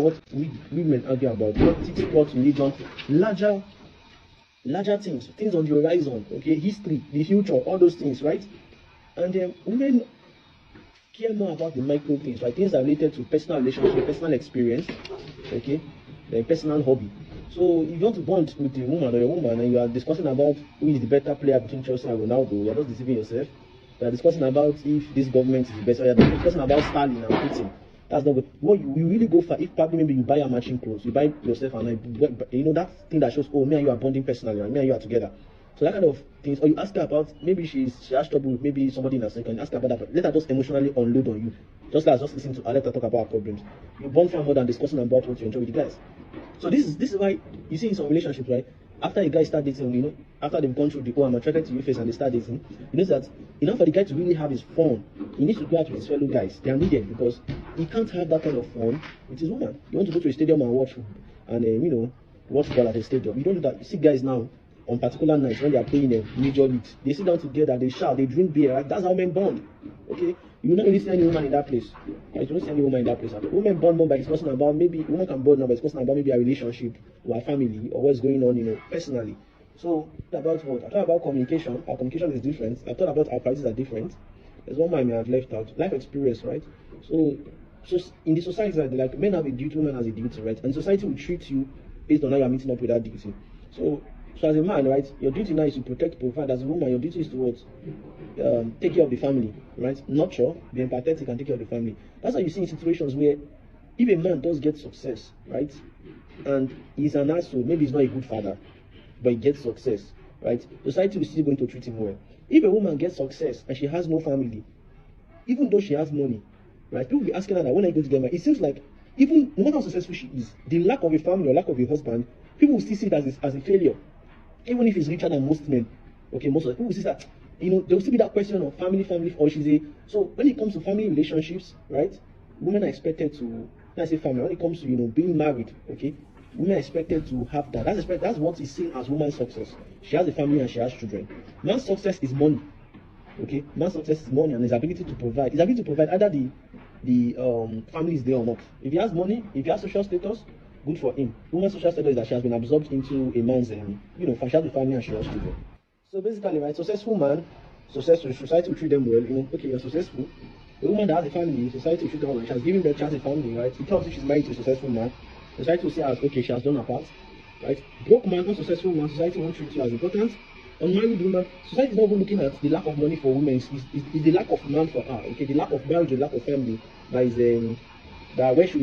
what we women argue about: politics, sports, religion, larger things on the horizon, okay, history, the future, all those things, right? And women care more about the micro things, right? Things that are related to personal relationship, personal experience, okay, personal hobby. So if you want to bond with a woman or a woman and you are discussing about who is the better player between Chelsea and Ronaldo, you are just deceiving yourself. You are discussing about if this government is the best, or you are discussing about Stalin and Putin. That's not what you really go for. If probably maybe you buy a matching clothes, you buy yourself and that thing that shows, oh, me and you are bonding personally, and me and you are together. So that kind of things, or you ask her about maybe she has trouble with maybe somebody in her second, ask her about that, but let her just emotionally unload on you. Just listen to her, let her talk about her problems. You bond far more than discussing about what you enjoy with the guys. So this is why you see in some relationships, right? After a guy start dating, after they've gone through the I'm attracted to you phase and they start dating, you know that for the guy to really have his fun, he needs to go out with his fellow guys. They are needed because he can't have that kind of fun with his woman. You want to go to a stadium and watch ball at a stadium. You don't do that. You see guys now on particular nights when they are playing a major leagues, they sit down together, they shout, they drink beer. Right? That's how men bond. Okay, you will not really see any woman in that place. Right? You don't see any woman in that place. Women bond more by discussing about maybe women can bond now by discussing about maybe a relationship or a family or what's going on, personally. So about what? I thought about communication. Our communication is different. I thought about our priorities are different. There's one man I have left out. Life experience, right? So in the society, like men have a duty, women has a duty, right? And society will treat you based on how you are meeting up with that duty. So as a man, right, your duty now is to protect, provide. As a woman, your duty is to what? Take care of the family, right? Nurture, be empathetic, and take care of the family. That's how you see in situations where if a man does get success, right, and he's an asshole, maybe he's not a good father, but he gets success, right? Society is still going to treat him well. If a woman gets success and she has no family, even though she has money, right, people will be asking her that when I go to get married, it seems like even no matter how successful she is, the lack of a family or lack of a husband, people will still see it as a failure. Even if he's richer than most men, okay, most of the people will see that, there will still be that question of family, or she's a. So when it comes to family relationships, right, women are expected to, when I say family, when it comes to, being married, okay, women are expected to have that. That's what is seen as woman's success. She has a family and she has children. Man's success is money, okay, man's success is money and his ability to provide. His ability to provide either the family is there or not. If he has money, if he has social status, good for him. Woman's social status is that she has been absorbed into a man's, she has a family and she has children. So basically, right, successful man, successful, society will treat them well. Okay, you're successful. The woman that has a family, society will treat her well. She has given birth, she has a family, right? It tells you she's married to a successful man. Society will say, okay, she has done her part, right? Broke man, unsuccessful man, society won't treat you as important. Unmarried woman, society is not even looking at the lack of money for women. It's the lack of man for her. Okay, the lack of marriage, the lack of family that is that where she